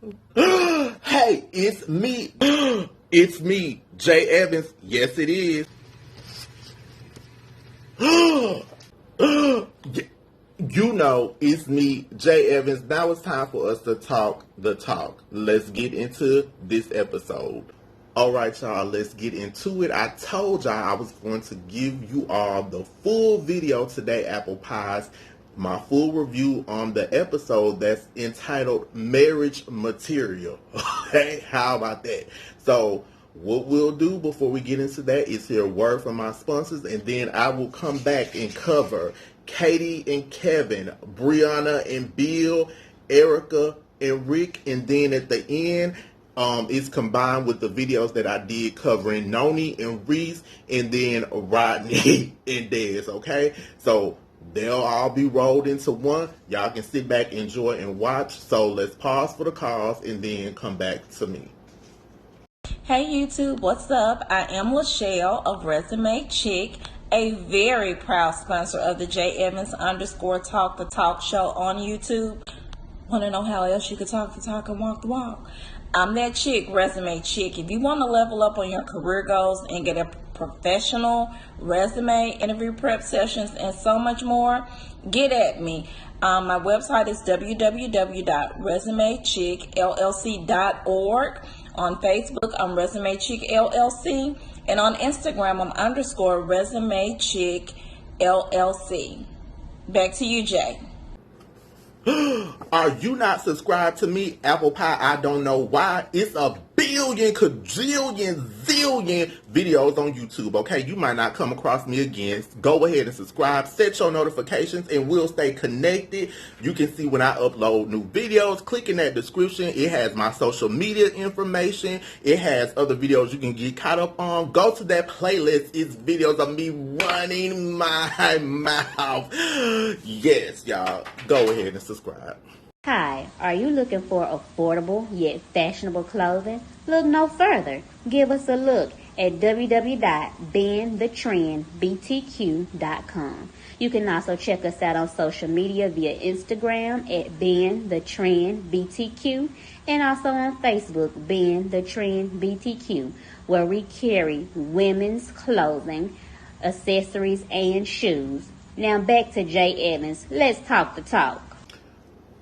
Hey, it's me. It's me, J.Evans. Yes, it is. You know, it's me, J.Evans. Now it's time for us to talk the talk. Let's get into this episode. Alright, y'all, let's get into it. I told y'all I was going to give you all the full video today, Apple Pies. My full review on the episode that's entitled Marriage Material. Okay, how about that? So, what we'll do before we get into that is hear a word from my sponsors, and then I will come back and cover Katie and Kevin, Brianna and Bill, Erica and Rick, and then at the end, it's combined with the videos that I did covering Noni and Reese, and then Rodney and Des, okay? So, they'll all be rolled into one. Y'all can sit back, enjoy, and watch. So, let's pause for the calls, and then come back to me. Hey YouTube, what's up? I am Lachelle of Resume Chick, a very proud sponsor of the J.Evans _ Talk the Talk show on YouTube. Want to know how else you could talk the talk and walk the walk? I'm that chick, Resume Chick. If you want to level up on your career goals and get a professional resume, interview prep sessions, and so much more, get at me. My website is www.resumechickllc.org. On Facebook, I'm Resume Chick LLC, and on Instagram, I'm _ Resume Chick LLC. Back to you, Jay. Are you not subscribed to me, Apple Pie? I don't know why. It's a billion, cajillion, zillion videos on YouTube, okay? You might not come across me again. Go ahead and subscribe, set your notifications, and we'll stay connected. You can see when I upload new videos. Click in that description. It has my social media information. It has other videos you can get caught up on. Go to that playlist. It's videos of me running my mouth. Yes, y'all. Go ahead and subscribe. Hi, are you looking for affordable yet fashionable clothing? Look no further. Give us a look at www.bendthetrendbtq.com. You can also check us out on social media via Instagram at BendTheTrendBTQ and also on Facebook, BendTheTrendBTQ, where we carry women's clothing, accessories, and shoes. Now back to J.Evans. Let's talk the talk.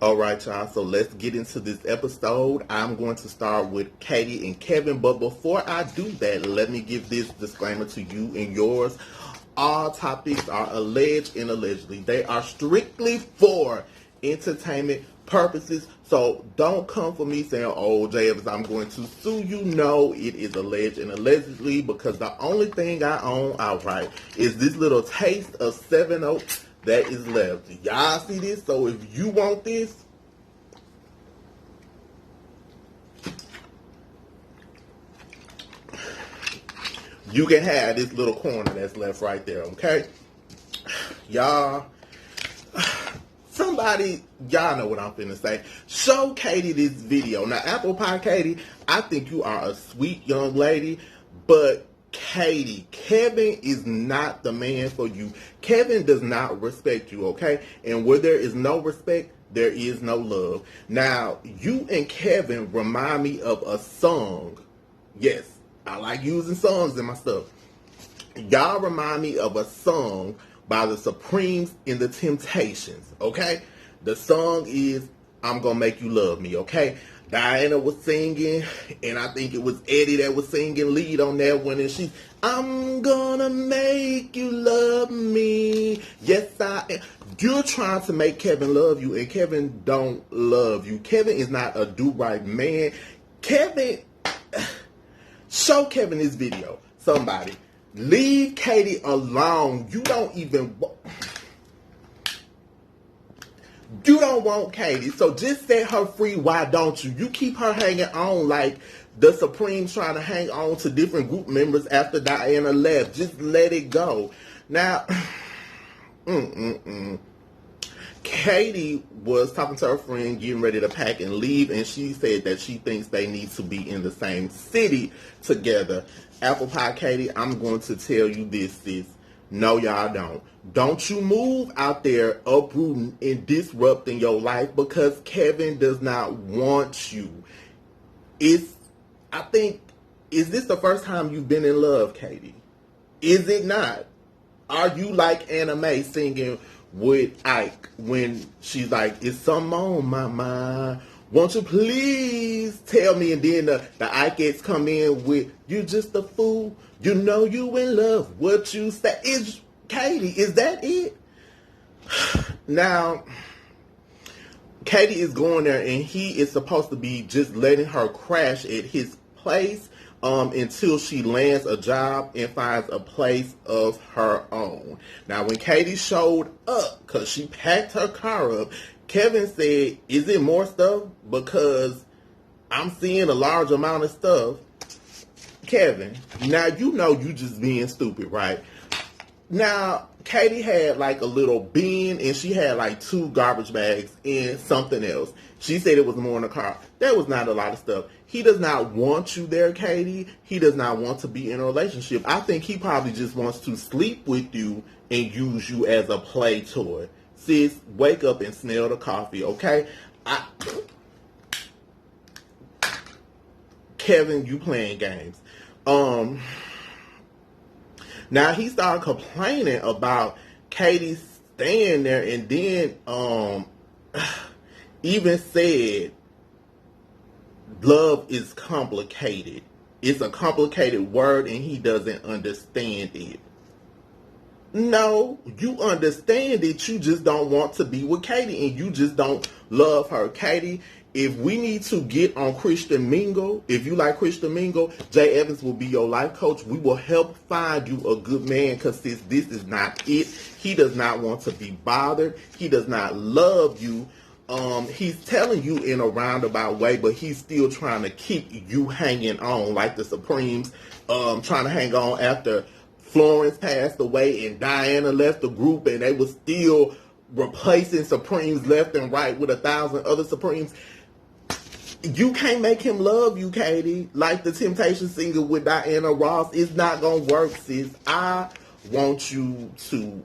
All right, y'all, so let's get into this episode. I'm going to start with Katie and Kevin, but before I do that, let me give this disclaimer to you and yours. All topics are alleged and allegedly. They are strictly for entertainment purposes, so don't come for me saying, oh, J.Evans, I'm going to sue you. No, it is alleged and allegedly, because the only thing I own outright is this little taste of 7-Oak that is left. Y'all see this? So if you want this, you can have this little corner that's left right there, okay? Y'all, somebody, y'all know what I'm finna say. Show Katie this video. Now, Apple Pie Katie, I think you are a sweet young lady, but Katie, Kevin is not the man for you. Kevin does not respect you, okay? And where there is no respect, there is no love. Now, you and Kevin remind me of a song. Yes, I like using songs in my stuff. Y'all remind me of a song by the Supremes and the Temptations, okay? The song is I'm Gonna Make You Love Me, okay? Diana was singing, and I think it was Eddie that was singing lead on that one, and she's, I'm gonna make you love me. Yes, I am. You're trying to make Kevin love you, and Kevin don't love you. Kevin is not a do-right man. Kevin, show Kevin this video. Somebody. Leave Katie alone. You don't want Katie, so just set her free. Why don't you? You keep her hanging on like the Supremes trying to hang on to different group members after Diana left. Just let it go. Now, Katie was talking to her friend, getting ready to pack and leave, and she said that she thinks they need to be in the same city together. Apple Pie Katie, I'm going to tell you this, sis. No, y'all don't. Don't you move out there uprooting and disrupting your life because Kevin does not want you. I think, is this the first time you've been in love, Katie? Is it not? Are you like Anime singing with Ike when she's like, it's something on my mind? Won't you please tell me? And then the Ikeettes come in with, you just a fool. You know you in love. What you say is, Katie, is that it? Now, Katie is going there and he is supposed to be just letting her crash at his place until she lands a job and finds a place of her own. Now, when Katie showed up, because she packed her car up, Kevin said, is it more stuff? Because I'm seeing a large amount of stuff. Kevin, now you know you just being stupid, right? Now, Katie had like a little bin and she had like 2 garbage bags and something else. She said it was more in the car. That was not a lot of stuff. He does not want you there, Katie. He does not want to be in a relationship. I think he probably just wants to sleep with you and use you as a play toy. Sis, wake up and smell the coffee, okay? Kevin, you playing games. Now he started complaining about Katie staying there and then even said love is complicated. It's a complicated word and he doesn't understand it. No, you understand it. You just don't want to be with Katie and you just don't love her. Katie, if we need to get on Christian Mingle, if you like Christian Mingle, J.Evans will be your life coach. We will help find you a good man because this is not it. He does not want to be bothered. He does not love you. He's telling you in a roundabout way, but he's still trying to keep you hanging on like the Supremes, trying to hang on after Florence passed away and Diana left the group and they were still replacing Supremes left and right with 1,000 other Supremes. You can't make him love you, Katie. Like the Temptation singer with Diana Ross. It's not going to work, sis. I want you to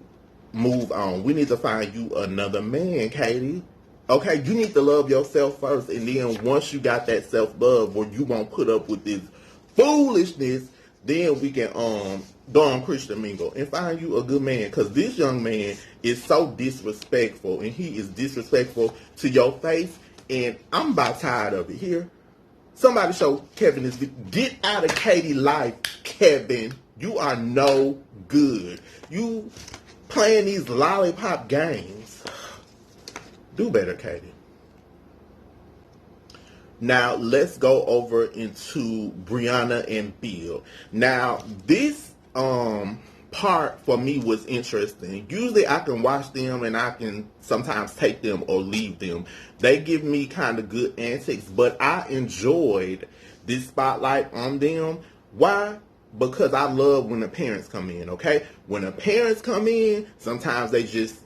move on. We need to find you another man, Katie. Okay, you need to love yourself first. And then once you got that self-love where you won't put up with this foolishness, then we can go on Christian Mingle and find you a good man. Because this young man is so disrespectful. And he is disrespectful to your face. And I'm about tired of it. Here, somebody show Kevin this video. Get out of Katie's life, Kevin. You are no good. You playing these lollipop games. Do better, Katie. Now, let's go over into Brianna and Bill. Now, this part for me was interesting. Usually I can watch them and I can sometimes take them or leave them. They give me kind of good antics, but I enjoyed this spotlight on them. Why? Because I love when the parents come in, okay? When the parents come in, sometimes they just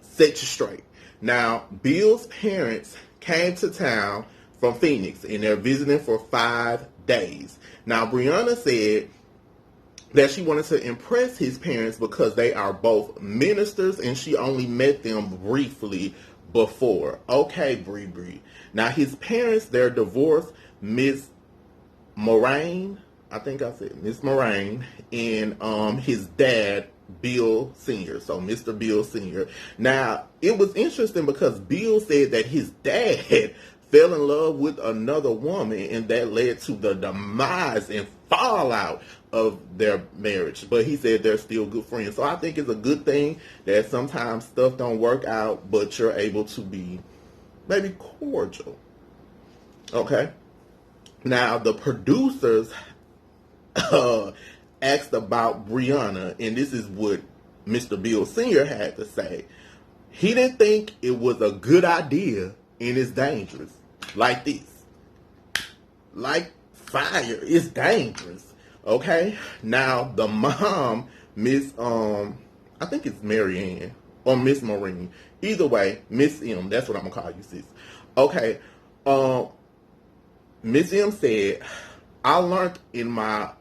set you straight. Now, Bill's parents came to town from Phoenix and they're visiting for 5 days. Now, Brianna said that she wanted to impress his parents because they are both ministers and she only met them briefly before. Okay, Bree. Now, his parents, they're divorced, Miss Moraine, I think I said Miss Moraine, and his dad, Bill Sr., so Mr. Bill Sr. Now, it was interesting because Bill said that his dad fell in love with another woman and that led to the demise and fallout of their marriage. But he said they're still good friends. So I think it's a good thing that sometimes stuff don't work out, but you're able to be maybe cordial. Okay? Now, the producers asked about Brianna, and this is what Mr. Bill Sr. had to say. He didn't think it was a good idea and it's dangerous. Like this. Like fire. It's dangerous. Okay? Now, the mom, Miss, I think it's Mary Ann or Miss Maureen. Either way, Miss M. That's what I'm going to call you, sis. Okay. Miss M said, I learned in my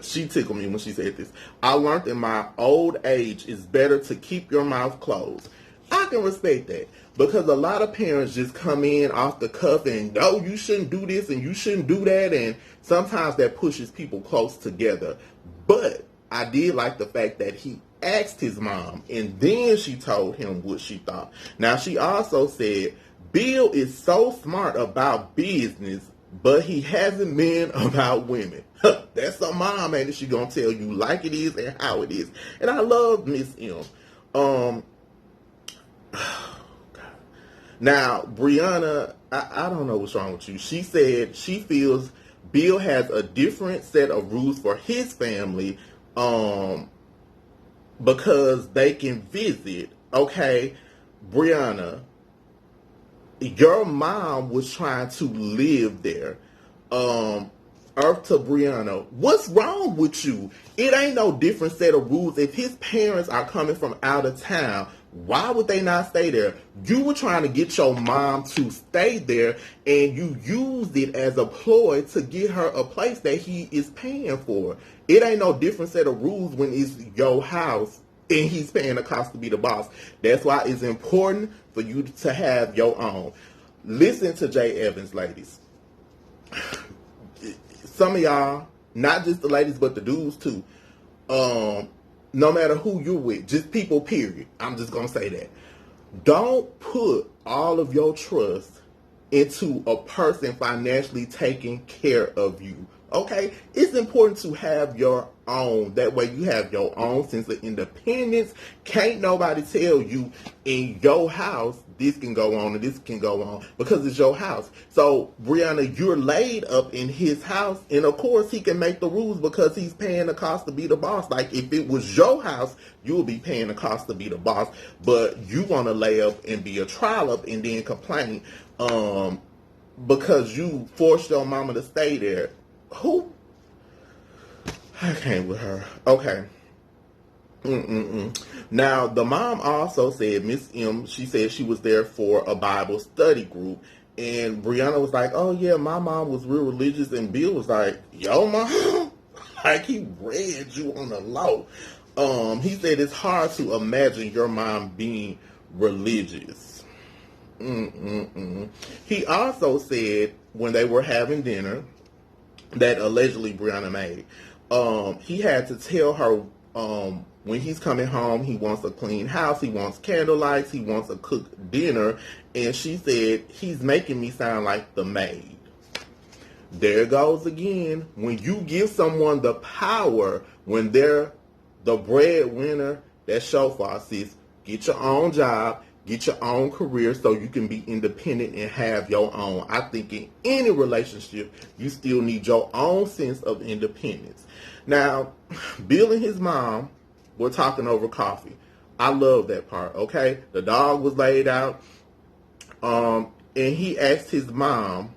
She tickled me when she said this. I learned in my old age it's better to keep your mouth closed. I can respect that because a lot of parents just come in off the cuff and, no, you shouldn't do this and you shouldn't do that. And sometimes that pushes people close together. But I did like the fact that he asked his mom and then she told him what she thought. Now, she also said, Bill is so smart about business, but he hasn't been about women. That's a mom, and she gonna tell you like it is and how it is. And I love Miss M. Now, Brianna, I don't know what's wrong with you. She said she feels Bill has a different set of rules for his family because they can visit. Okay, Brianna, your mom was trying to live there. Earth to Brianna, what's wrong with you? It ain't no different set of rules. If his parents are coming from out of town, why would they not stay there? You were trying to get your mom to stay there, and you used it as a ploy to get her a place that he is paying for. It ain't no different set of rules when it's your house and he's paying the cost to be the boss. That's why it's important for you to have your own. Listen to J.Evans, ladies. Some of y'all, not just the ladies, but the dudes too, no matter who you're with, just people, period. I'm just going to say that. Don't put all of your trust into a person financially taking care of you. Okay? It's important to have your own. That way you have your own sense of independence. Can't nobody tell you in your house this can go on and this can go on because it's your house. So, Brianna, you're laid up in his house, and of course he can make the rules because he's paying the cost to be the boss. Like, if it was your house, you would be paying the cost to be the boss, but you want to lay up and be a trial up and then complain because you forced your mama to stay there. Who? I can't with her. Okay. Now, the mom also said, Miss M, she said she was there for a Bible study group. And Brianna was like, oh, yeah, my mom was real religious. And Bill was like, yo, mom? Like, he read you on the low. He said it's hard to imagine your mom being religious. He also said when they were having dinner that allegedly Brianna made, he had to tell her when he's coming home, he wants a clean house, he wants candlelights, he wants a cooked dinner, and she said, he's making me sound like the maid. There goes again. When you give someone the power, when they're the breadwinner, that's shofar, sis. Get your own job, get your own career so you can be independent and have your own. I think in any relationship, you still need your own sense of independence. Now, Bill and his mom were talking over coffee. I love that part, okay? The dog was laid out. And he asked his mom,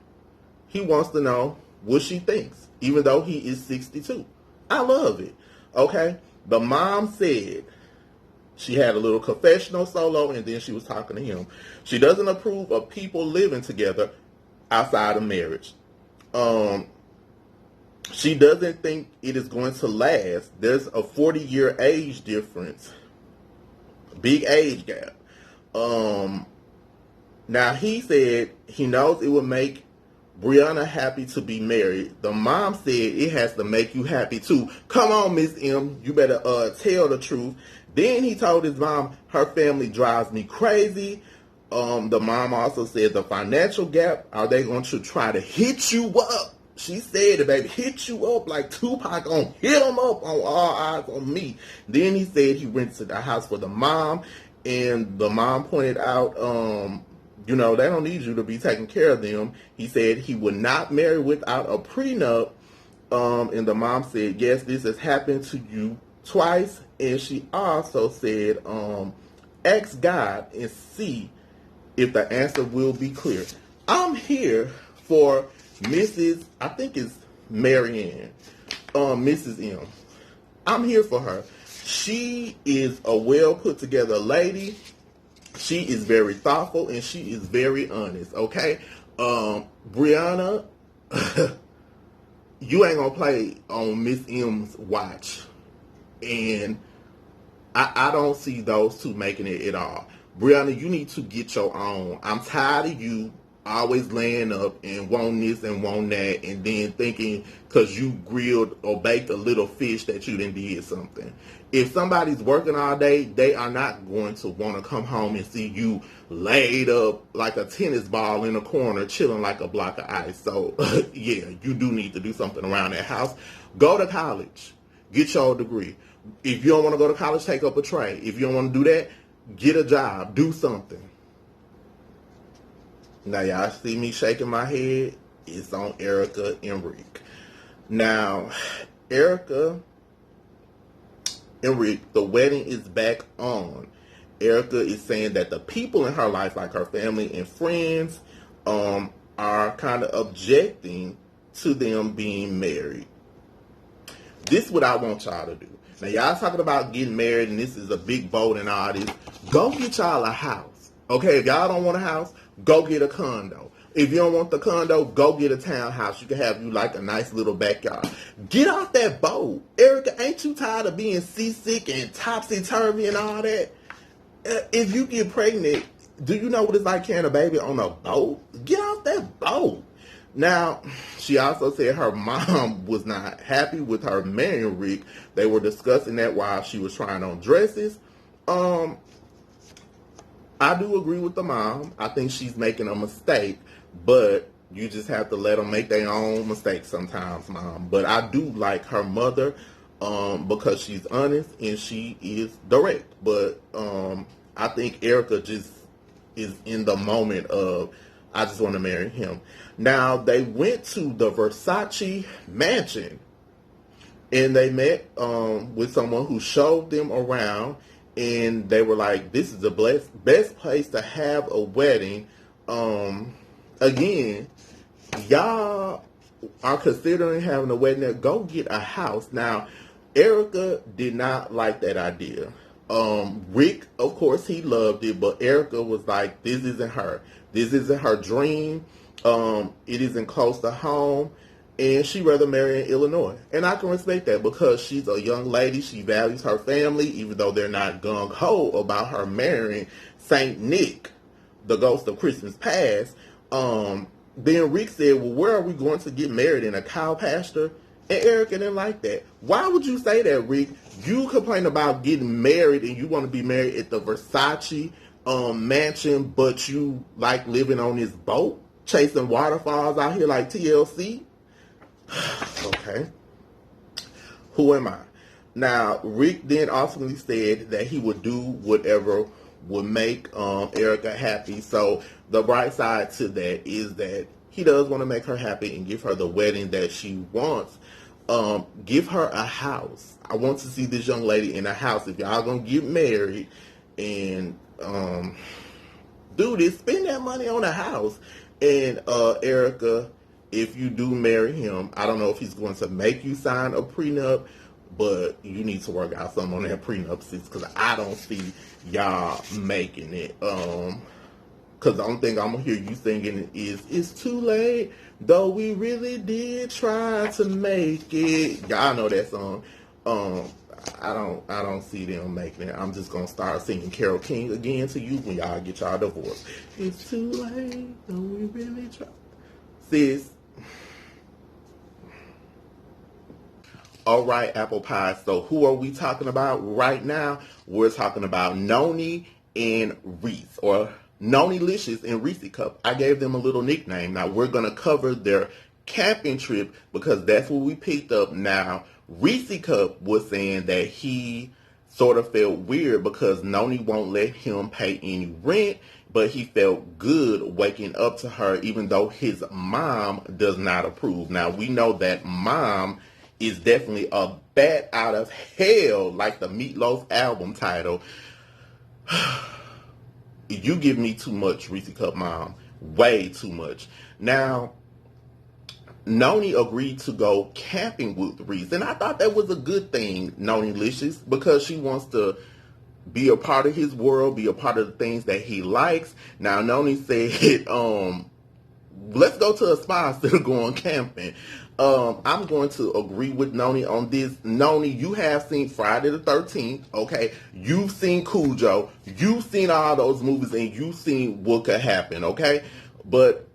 he wants to know what she thinks, even though he is 62. I love it, okay? The mom said, she had a little confessional solo, and then she was talking to him. She doesn't approve of people living together outside of marriage. She doesn't think it is going to last. There's a 40-year age difference. Big age gap. Now, he said he knows it would make Brianna happy to be married. The mom said it has to make you happy too. Come on, Miss M. You better tell the truth. Then he told his mom, her family drives me crazy. The mom also said the financial gap, are they going to try to hit you up? She said it, baby, hit you up like Tupac gonna hit him up on All Eyes on Me. Then he said he rented a house for the mom, and the mom pointed out, they don't need you to be taking care of them. He said he would not marry without a prenup, and the mom said, yes, this has happened to you twice. And she also said, ask God and see if the answer will be clear. I'm here for Mrs. I think it's Marianne, Mrs. M. I'm here for her. She is a well put together lady. She is very thoughtful and she is very honest. Okay, Brianna, you ain't gonna play on Miss M's watch. And I don't see those two making it at all. Brianna, you need to get your own. I'm tired of you always laying up and wanting this and wanting that, and then thinking because you grilled or baked a little fish that you didn't did something. If somebody's working all day, they are not going to want to come home and see you laid up like a tennis ball in a corner, chilling like a block of ice. So, yeah, you do need to do something around that house. Go to college. Get your degree. If you don't want to go to college, take up a trade. If you don't want to do that, get a job. Do something. Now, y'all see me shaking my head. It's on Erica and Rick. Now, Erica and Rick, the wedding is back on. Erica is saying that the people in her life, like her family and friends, are kind of objecting to them being married. This is what I want y'all to do. Now, y'all talking about getting married, and this is a big boat and all this. Go get y'all a house. Okay, if y'all don't want a house, go get a condo. If you don't want the condo, go get a townhouse. You can have you like a nice little backyard. Get off that boat. Erica, ain't you tired of being seasick and topsy-turvy and all that? If you get pregnant, do you know what it's like carrying a baby on a boat? Get off that boat. Now, she also said her mom was not happy with her marrying Rick. They were discussing that while she was trying on dresses. I do agree with the mom. I think she's making a mistake, but you just have to let them make their own mistakes sometimes, Mom. But I do like her mother because she's honest and she is direct. But I think Erica just is in the moment of, I just want to marry him. Now, they went to the Versace mansion and they met with someone who showed them around. And they were like, this is the best place to have a wedding. Again, y'all are considering having a wedding there. Go get a house. Now, Erica did not like that idea. Rick, of course, he loved it. But Erica was like, this isn't her. This isn't her dream. It isn't close to home. And she'd rather marry in Illinois. And I can respect that because she's a young lady. She values her family, even though they're not gung-ho about her marrying St. Nick, the ghost of Christmas past. Then Rick said, well, where are we going to get married? In a cow pasture? And Erica didn't like that. Why would you say that, Rick? You complain about getting married and you want to be married at the Versace mansion, but you like living on this boat, chasing waterfalls out here like TLC? Okay. Who am I? Now, Rick then ultimately said that he would do whatever would make Erica happy. So the bright side to that is that he does want to make her happy and give her the wedding that she wants. Give her a house. I want to see this young lady in a house. If y'all gonna get married and do this, spend that money on a house. And Erica, if you do marry him, I don't know if he's going to make you sign a prenup, but you need to work out something on that prenup, sis, because I don't see y'all making it. Because the only thing I'm going to hear you singing is, it's too late, though we really did try to make it. Y'all know that song. I don't see them making it. I'm just going to start singing Carole King again to you when y'all get y'all divorced. It's too late, though we really try. Sis. All right, apple pie. So who are we talking about right now? We're talking about Noni and Reese, or Noni-licious and Reese Cup. I gave them a little nickname. Now we're going to cover their camping trip because that's what we picked up. Now, Reese Cup was saying that he sort of felt weird because Noni won't let him pay any rent, but he felt good waking up to her even though his mom does not approve. Now, we know that mom is definitely a bat out of hell, like the Meatloaf album title. You give me too much, Reese Cup mom. Way too much. Now, Noni agreed to go camping with Reese, and I thought that was a good thing, Noni-licious, because she wants to be a part of his world, be a part of the things that he likes. Now, Noni said, let's go to a spa instead of going camping. I'm going to agree with Noni on this. Noni, you have seen Friday the 13th, okay? You've seen Cujo. You've seen all those movies, and you've seen what could happen, okay? But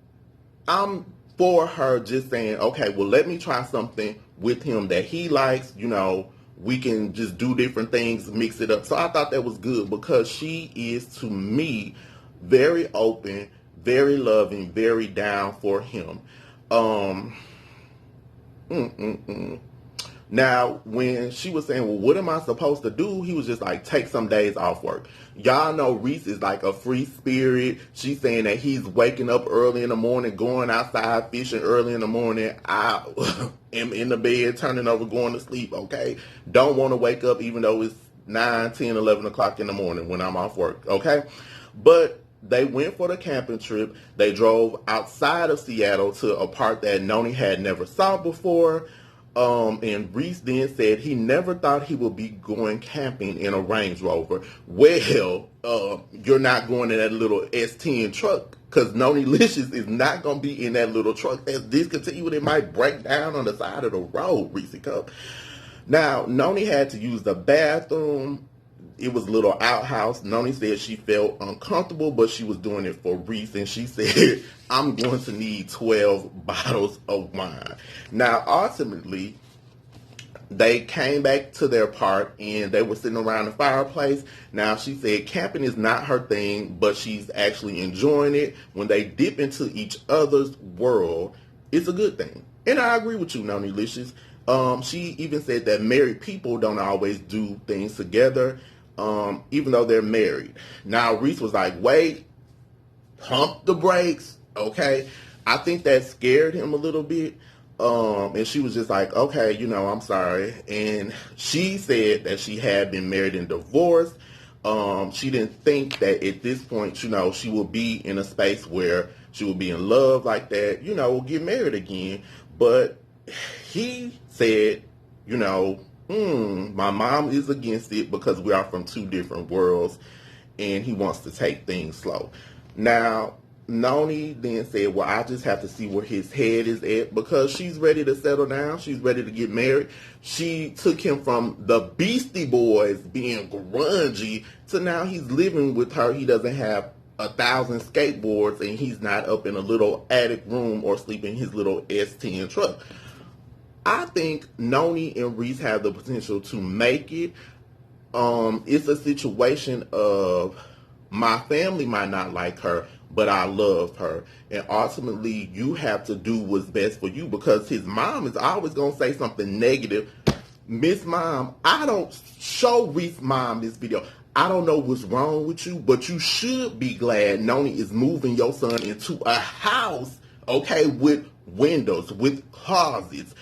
I'm for her just saying, okay, well, let me try something with him that he likes. You know, we can just do different things, mix it up. So I thought that was good because she is, to me, very open, very loving, very down for him. Now, when she was saying, well, what am I supposed to do? He was just like, take some days off work. Y'all know Reese is like a free spirit. She's saying that he's waking up early in the morning, going outside fishing early in the morning. I am in the bed, turning over, going to sleep, okay? Don't want to wake up even though it's 9, 10, 11 o'clock in the morning when I'm off work, okay? But they went for the camping trip. They drove outside of Seattle to a park that Noni had never saw before. And Reese then said he never thought he would be going camping in a Range Rover. Well, you're not going in that little S10 truck because Noni Licious is not going to be in that little truck that's discontinued. It might break down on the side of the road, Reese Cup. Now, Noni had to use the bathroom. It was a little outhouse. Noni said she felt uncomfortable, but she was doing it for Reese. And she said, I'm going to need 12 bottles of wine. Now, ultimately, they came back to their park and they were sitting around the fireplace. Now, she said camping is not her thing, but she's actually enjoying it. When they dip into each other's world, it's a good thing. And I agree with you, Noni Licious. She even said that married people don't always do things together. Even though they're married. Now, Reese was like, wait, pump the brakes, okay? I think that scared him a little bit. And she was just like, okay, you know, I'm sorry. And she said that she had been married and divorced. She didn't think that at this point, you know, she would be in a space where she would be in love like that, you know, get married again. But he said, you know, my mom is against it because we are from two different worlds and he wants to take things slow. Now, Noni then said, well, I just have to see where his head is at because she's ready to settle down. She's ready to get married. She took him from the Beastie Boys being grungy to now he's living with her. He doesn't have 1,000 skateboards and he's not up in a little attic room or sleeping in his little S10 truck. I think Noni and Reese have the potential to make it. It's a situation of my family might not like her, but I love her. And ultimately, you have to do what's best for you because his mom is always going to say something negative. Miss Mom, I don't show Reese Mom this video. I don't know what's wrong with you, but you should be glad Noni is moving your son into a house, okay, with windows, with closets.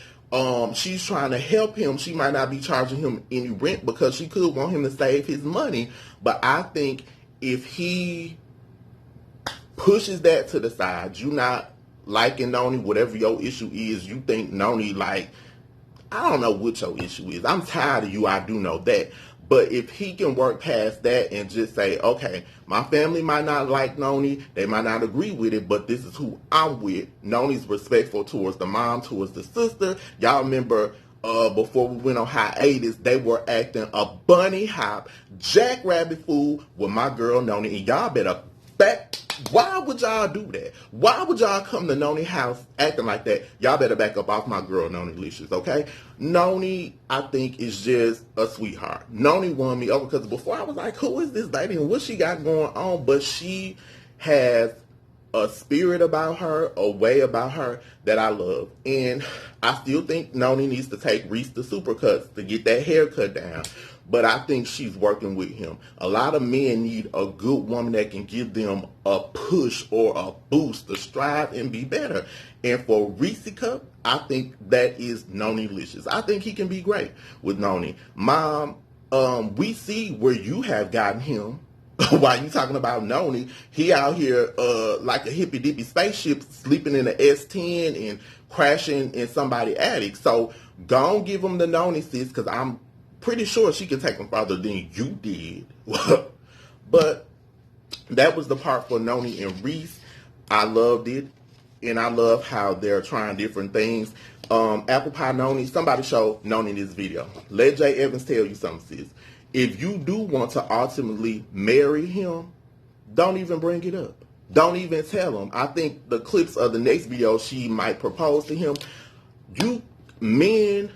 She's trying to help him. She might not be charging him any rent because she could want him to save his money. But I think if he pushes that to the side, you not liking Noni, whatever your issue is, you think Noni like, I don't know what your issue is. I'm tired of you. I do know that. But if he can work past that and just say, okay, my family might not like Noni, they might not agree with it, but this is who I'm with. Noni's respectful towards the mom, towards the sister. Y'all remember before we went on hiatus, they were acting a bunny hop, jackrabbit fool with my girl Noni, and y'all better back. Why would y'all do that? Why would y'all come to Noni house acting like that? Y'all better back up off my girl Noni Licious, okay? Noni, I think, is just a sweetheart. Noni won me over because before I was like, who is this lady and what she got going on? But she has a spirit about her, a way about her that I love. And I still think Noni needs to take Reese to Supercuts to get that haircut down. But I think she's working with him. A lot of men need a good woman that can give them a push or a boost to strive and be better. And for Reese Cup, I think that is Noni Licious. I think he can be great with Noni. Mom, we see where you have gotten him. While you talking about Noni, he out here like a hippy dippy spaceship, sleeping in an S10 and crashing in somebody's attic. So go on, give him the Noni, sis, because I'm pretty sure she can take him farther than you did. But that was the part for Noni and Reese. I loved it. And I love how they're trying different things. Apple Pie Noni, somebody show Noni this video. Let J.Evans tell you something, sis. If you do want to ultimately marry him, don't even bring it up. Don't even tell him. I think the clips of the next video she might propose to him. Men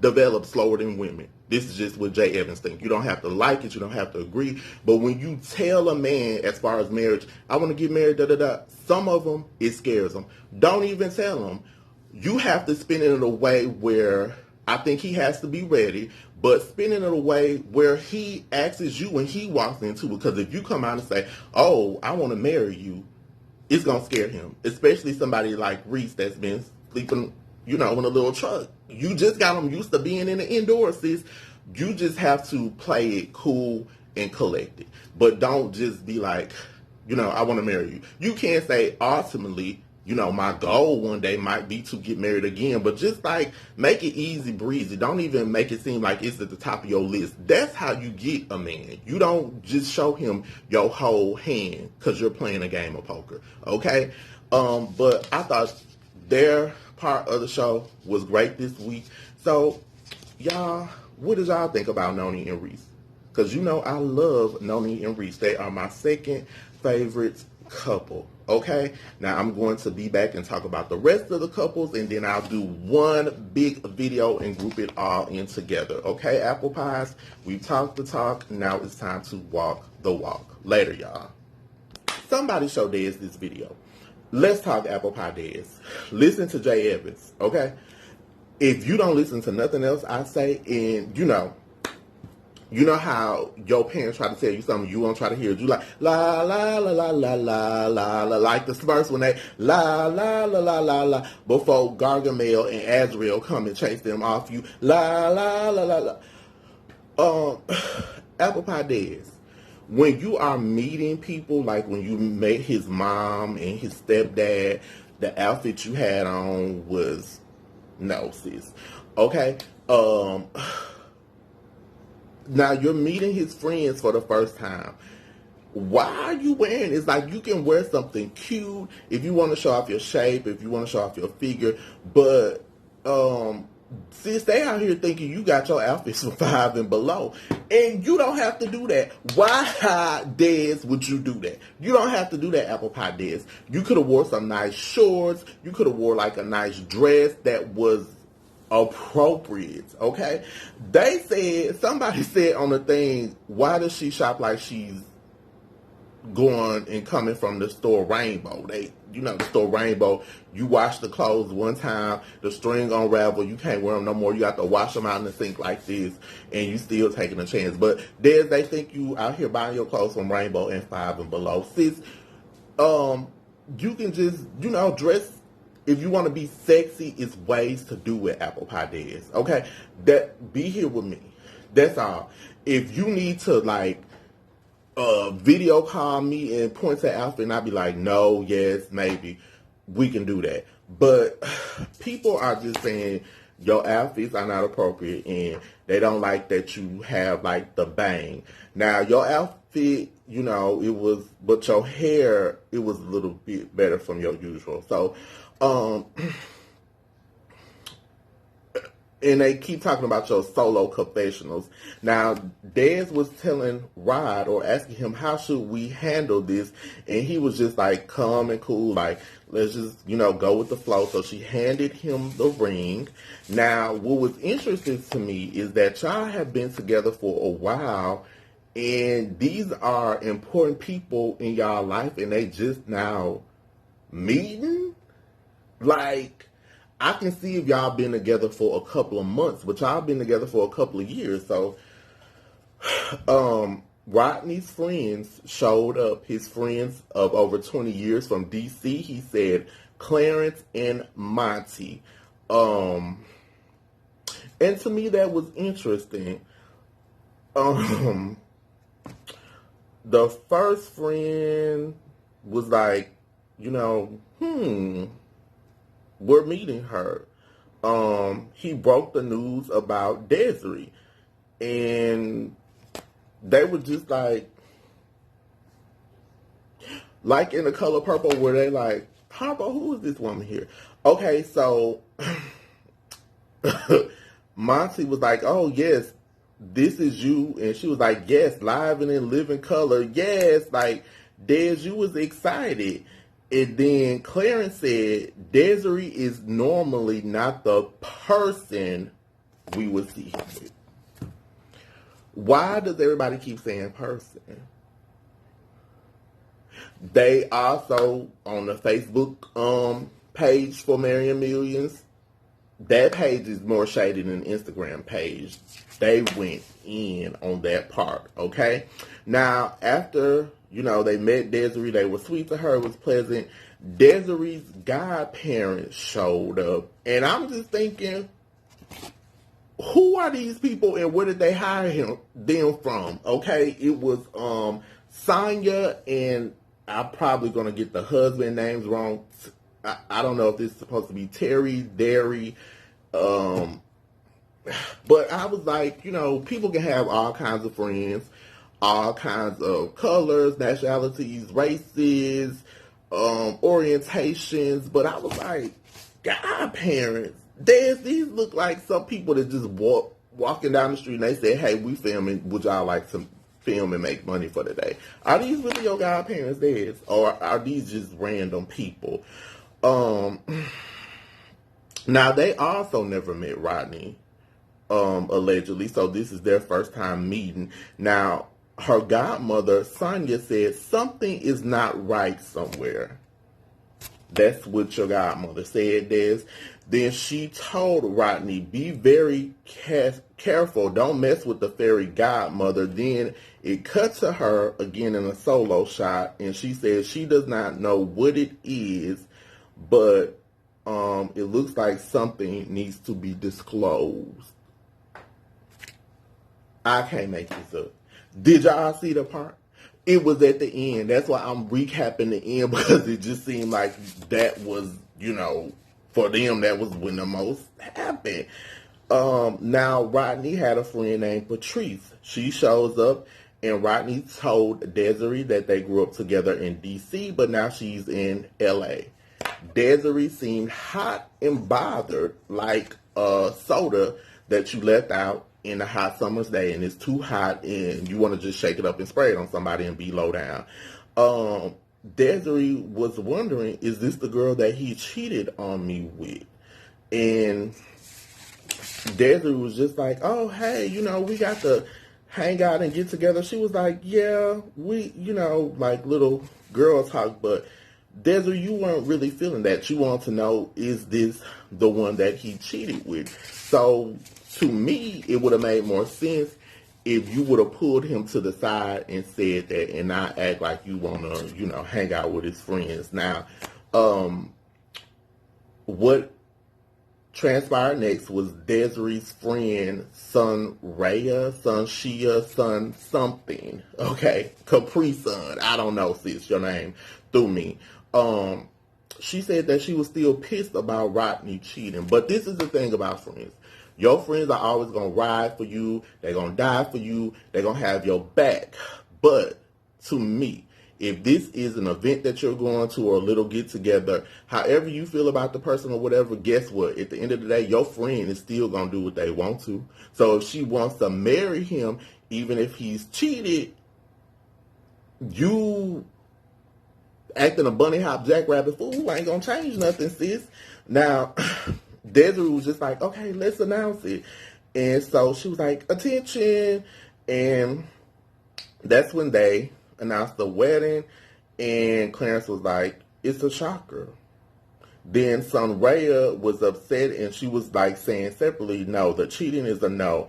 develop slower than women. This is just what J.Evans thinks. You don't have to like it. You don't have to agree. But when you tell a man, as far as marriage, I want to get married, some of them, it scares them. Don't even tell them. You have to spin it in a way where I think he has to be ready, but spin it in a way where he asks you when he walks into it. Because if you come out and say, oh, I want to marry you, it's going to scare him. Especially somebody like Reese that's been sleeping, in a little truck. You just got them used to being in the indoors, sis. You just have to play it cool and collected. But don't just be like, I want to marry you. You can't say ultimately, my goal one day might be to get married again, but just like make it easy breezy. Don't even make it seem like it's at the top of your list. That's how you get a man. You don't just show him your whole hand because you're playing a game of poker. Okay? But I thought their part of the show was great this week. So, y'all, what did y'all think about Noni and Reese? Because I love Noni and Reese. They are my second favorite couple. Okay, now I'm going to be back and talk about the rest of the couples, and then I'll do one big video and group it all in together. Okay, Apple Pies, we've talked the talk. Now it's time to walk the walk. Later, y'all. Somebody show Dez this video. Let's talk Apple Pie Dez. Listen to J.Evans, okay? If you don't listen to nothing else I say, and you know how your parents try to tell you something, you won't try to hear it. You like, la, la, la, la, la, la, la, la, like the Smurfs when they, la, la, la, la, la, la, before Gargamel and Azrael come and chase them off you, la, la, la, la, la. Apple Pie Dez, when you are meeting people, like when you met his mom and his stepdad, the outfit you had on was, no, sis. Okay? Now you're meeting his friends for the first time. Why are you wearing? It's like you can wear something cute if you want to show off your shape, if you want to show off your figure, but sis, they out here thinking you got your outfits for 5 and below, and you don't have to do that. Why, Dez, would you do that? You don't have to do that, Apple Pie Dez. You could have wore some nice shorts. You could have wore like a nice dress that was appropriate, okay? Somebody said on the thing, why does she shop like she's going and coming from the store Rainbow? The store Rainbow, you wash the clothes one time, the string unravel, you can't wear them no more, you have to wash them out in the sink like this, and you still taking a chance. But they think you out here buying your clothes from Rainbow and 5 and below. Sis, you can just, dress. If you want to be sexy, it's ways to do it, Apple Pie Dez. Okay? Be here with me. That's all. If you need to, video call me and point to outfit, and I'll be like, no, yes, maybe. We can do that. But people are just saying your outfits are not appropriate, and they don't like that you have, the bang. Now, your outfit, it was, but your hair, it was a little bit better from your usual. So, and they keep talking about your solo confessionals. Now, Dez was telling Rod or asking him, how should we handle this? And he was just calm and cool, let's just, go with the flow. So she handed him the ring. Now, what was interesting to me is that y'all have been together for a while, and these are important people in y'all life, and they just now meeting? I can see if y'all been together for a couple of months, but y'all been together for a couple of years. So, Rodney's friends showed up, his friends of over 20 years from D.C. He said Clarence and Monty. And to me, that was interesting. The first friend was we're meeting her. He broke the news about Desiree, and they were just like in The Color Purple, where they Papa, who is this woman here? Okay, so Monty was like, oh, yes, this is you. And she was like, yes, live and in living color. Yes, like, Des, you was excited. And then Clarence said, Desiree is normally not the person we would see him with. Why does everybody keep saying person? They also, on the Facebook page for Marion Millions, that page is more shady than the Instagram page. They went in on that part, okay? Now, after, they met Desiree, they were sweet to her, it was pleasant. Desiree's godparents showed up, and I'm just thinking, who are these people and where did they hire them from? Okay, it was Sonya, and I'm probably going to get the husband names wrong. I don't know if this is supposed to be Terry, Derry, but I was like, people can have all kinds of friends, all kinds of colors, nationalities, races, orientations, but I was like, godparents, these look like some people that just walking down the street and they say, hey, we filming, would y'all like to film and make money for the day? Are these really your godparents, Des? Or are these just random people? Now, they also never met Rodney, allegedly, so this is their first time meeting. Now, her godmother, Sonya, said something is not right somewhere. That's what your godmother said, Des. Then she told Rodney, be very careful. Don't mess with the fairy godmother. Then it cut to her again in a solo shot, and she said she does not know what it is, but it looks like something needs to be disclosed. I can't make this up. Did y'all see the part? It was at the end. That's why I'm recapping the end, because it just seemed like that was, for them, that was when the most happened. Now, Rodney had a friend named Patrice. She shows up, and Rodney told Desiree that they grew up together in D.C., but now she's in L.A. Desiree seemed hot and bothered, like soda that you left out in a hot summer's day, and it's too hot, and you want to just shake it up and spray it on somebody and be low down. Desiree was wondering, is this the girl that he cheated on me with? And Desiree was just like, oh, hey, we got to hang out and get together. She was like, yeah, we, like little girl talk, but Desiree, you weren't really feeling that. You want to know, is this the one that he cheated with? So, to me, it would have made more sense if you would have pulled him to the side and said that, and not act like you want to, hang out with his friends. Now, what transpired next was Desiree's friend, son Rhea, son Shia, son something. Okay, Capri Sun. I don't know, sis, your name threw me. She said that she was still pissed about Rodney cheating. But this is the thing about friends. Your friends are always going to ride for you. They're going to die for you. They're going to have your back. But to me, if this is an event that you're going to or a little get-together, however you feel about the person or whatever, guess what? At the end of the day, your friend is still going to do what they want to. So if she wants to marry him, even if he's cheated, you acting a bunny hop jackrabbit fool ain't going to change nothing, sis. Now, Desiree was just like, okay, let's announce it. And so she was like, attention. And that's when they announced the wedding. And Clarence was like, it's a shocker. Then son Rhea was upset, and she was like saying separately, no, the cheating is a no.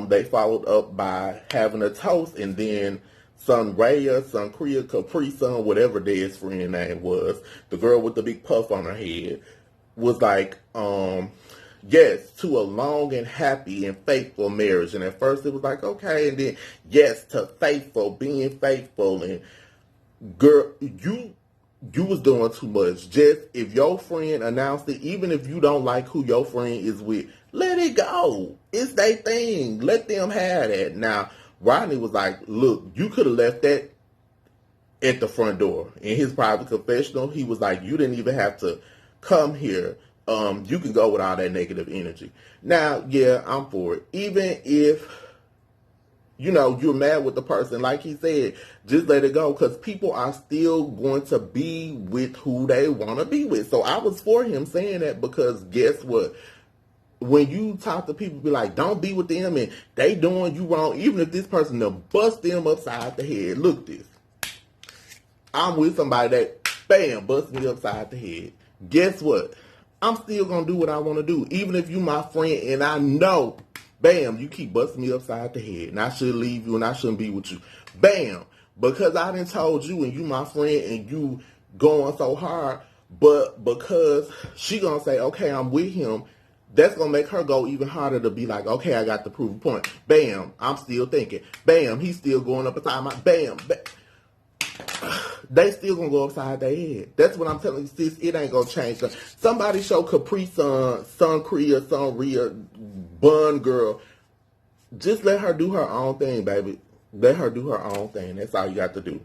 They followed up by having a toast, and then son Rhea, son Kriya, Capri Sun, whatever Dad's friend name was, the girl with the big puff on her head, was like, yes, to a long and happy and faithful marriage. And at first it was like, okay, and then yes, to faithful, being faithful. And girl, you was doing too much. Just if your friend announced it, even if you don't like who your friend is with, let it go. It's their thing. Let them have that. Now, Rodney was like, look, you could have left that at the front door. In his private confessional, he was like, you didn't even have to come here. You can go with all that negative energy. Now, yeah, I'm for it. Even if, you're mad with the person, like he said, just let it go, because people are still going to be with who they want to be with. So I was for him saying that, because guess what? When you talk to people, be like, don't be with them, and they doing you wrong, even if this person will bust them upside the head. Look this. I'm with somebody that, bam, bust me upside the head. Guess what? I'm still going to do what I want to do. Even if you my friend and I know, bam, you keep busting me upside the head and I should leave you and I shouldn't be with you. Bam. Because I done told you and you my friend and you going so hard, but because she going to say, okay, I'm with him, that's going to make her go even harder to be like, okay, I got to prove a point. Bam, I'm still thinking. Bam, he's still going up beside my, bam, bam. They still gonna go upside their head. That's what I'm telling you, sis. It ain't gonna change. Somebody show Capri Sun Korea, Sun Rhea, Bun Girl. Just let her do her own thing, baby. Let her do her own thing. That's all you got to do.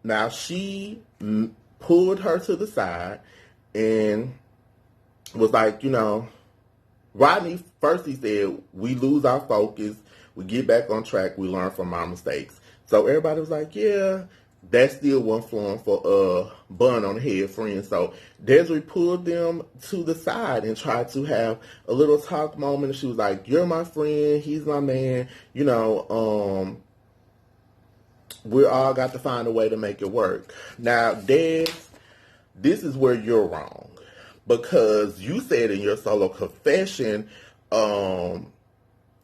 Now she pulled her to the side and was like, Rodney, first he said, we lose our focus, we get back on track, we learn from our mistakes. So everybody was like, yeah, that still wasn't flowing for Bun on the head friend. So Desiree pulled them to the side and tried to have a little talk moment. She was like, you're my friend, he's my man, we all got to find a way to make it work. Now, Des, this is where you're wrong. Because you said in your solo confession,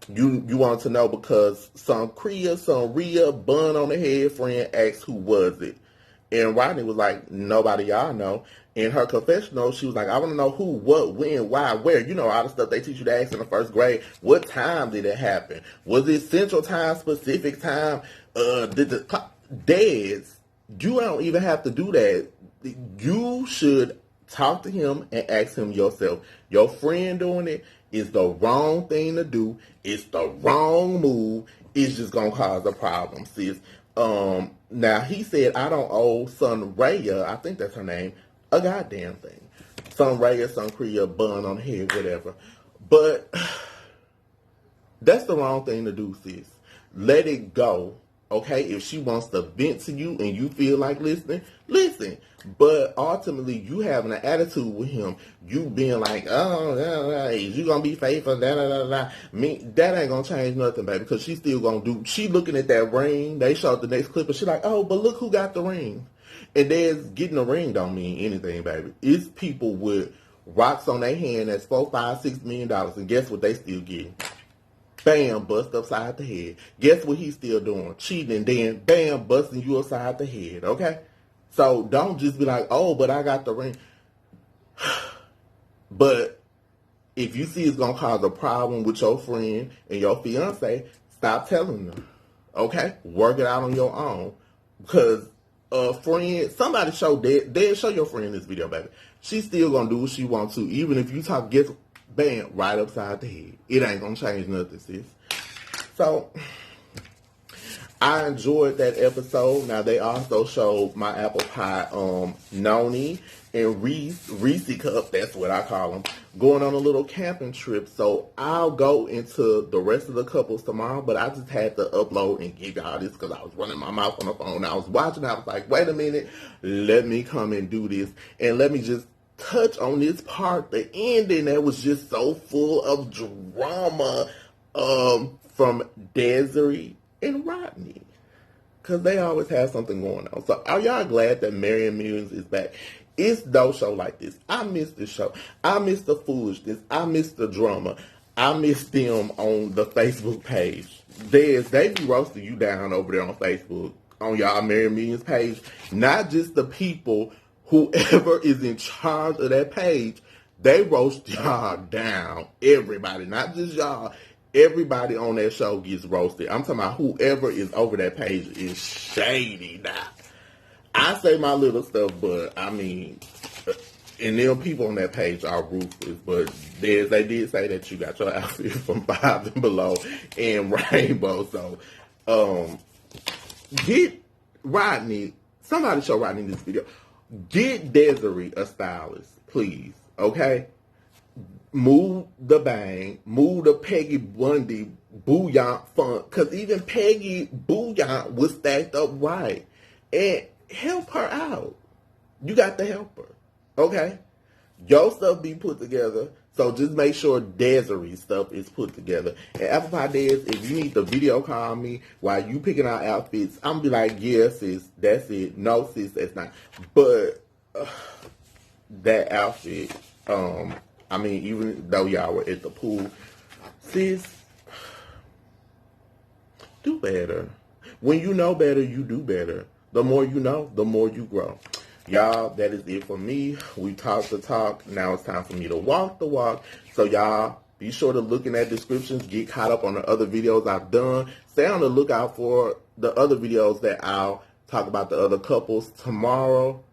you want to know because some Rhea, Bun on the head friend asked who was it. And Rodney was like, nobody y'all know. In her confessional, she was like, I want to know who, what, when, why, where. All the stuff they teach you to ask in the first grade. What time did it happen? Was it Central Time, Pacific Time? Des, you don't even have to do that. You should talk to him and ask him yourself. Your friend doing it is the wrong thing to do. It's the wrong move. It's just gonna cause a problem, sis. Now he said I don't owe Sun Raya, I think that's her name, a goddamn thing. Sun Raya, Sun Korea, Bun on the head, whatever. But that's the wrong thing to do, sis. Let it go. Okay, if she wants to vent to you and you feel like listening, listen. But ultimately, you having an attitude with him, you being like, oh, you gonna be faithful, that ain't gonna change nothing, baby, because she still gonna do, she looking at that ring, they showed the next clip, and she like, oh, but look who got the ring. And there's getting a ring don't mean anything, baby. It's people with rocks on their hand that's $4, $5, $6 million, and guess what they still getting? Bam, bust upside the head. Guess what he's still doing? Cheating, and then bam, busting you upside the head, okay? So don't just be like, oh, but I got the ring. But if you see it's going to cause a problem with your friend and your fiance, stop telling them, okay? Work it out on your own. Because a friend, somebody show your friend this video, baby. She's still going to do what she wants to. Even if you talk, guess bam, right upside the head. It ain't gonna change nothing, sis. So, I enjoyed that episode. Now, they also showed my apple pie, Noni and Reese Cup, that's what I call them, going on a little camping trip. So, I'll go into the rest of the couples tomorrow, but I just had to upload and give y'all this because I was running my mouth on the phone. I was watching, I was like, wait a minute, let me come and do this. And let me just touch on this part, the ending that was just so full of drama from Desiree and Rodney, because they always have something going on. So are y'all glad that Marrying Millions is back? It's no show like this. I miss the show. I miss the foolishness. I miss the drama. I miss them on the Facebook page. They be roasting you down over there on Facebook, on y'all Marrying Millions page. Not just the people, whoever is in charge of that page, they roast y'all down. Everybody, not just y'all. Everybody on that show gets roasted. I'm talking about whoever is over that page is shady now. I say my little stuff, but I mean, and them people on that page are ruthless. But they did say that you got your outfit from Five and Below and Rainbow. So, get Rodney. Somebody show Rodney this video. Get Desiree a stylist, please. Okay? Move the bang, move the Peggy Bundy bouillon funk, because even Peggy bouillon was stacked up right. And help her out. You got to help her. Okay? Your stuff be put together, so just make sure Desiree's stuff is put together. And Apple Pie Des, if you need to video call me while you picking out outfits, I'm gonna be like, yeah, sis, that's it. No, sis, that's not. But that outfit, I mean, even though y'all were at the pool, sis, do better. When you know better, you do better. The more you know, the more you grow. Y'all, that is it for me. We talked the talk. Now it's time for me to walk the walk. So y'all, be sure to look in that descriptions. Get caught up on the other videos I've done. Stay on the lookout for the other videos that I'll talk about the other couples tomorrow.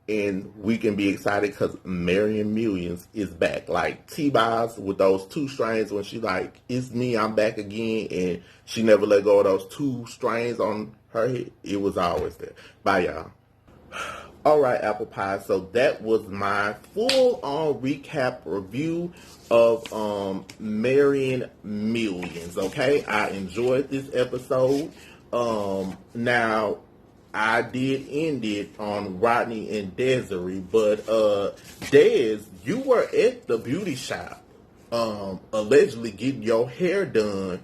And we can be excited because Marrying Millions is back. Like T-Boz with those 2 strains when she like, it's me, I'm back again. And she never let go of those 2 strains on her head. It was always there. Bye, y'all. All right, Apple Pie. So that was my full-on recap review of Marrying Millions. Okay, I enjoyed this episode. Now I did end it on Rodney and Desiree, but Des, you were at the beauty shop, allegedly getting your hair done,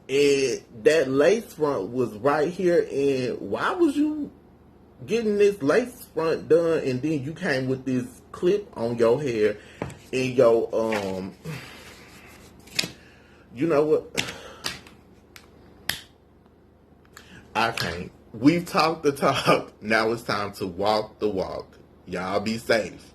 and that lace front was right here. And why was you getting this lace front done, and then you came with this clip on your hair and your you know what? I can't. We've talked the talk. Now it's time to walk the walk. Y'all be safe.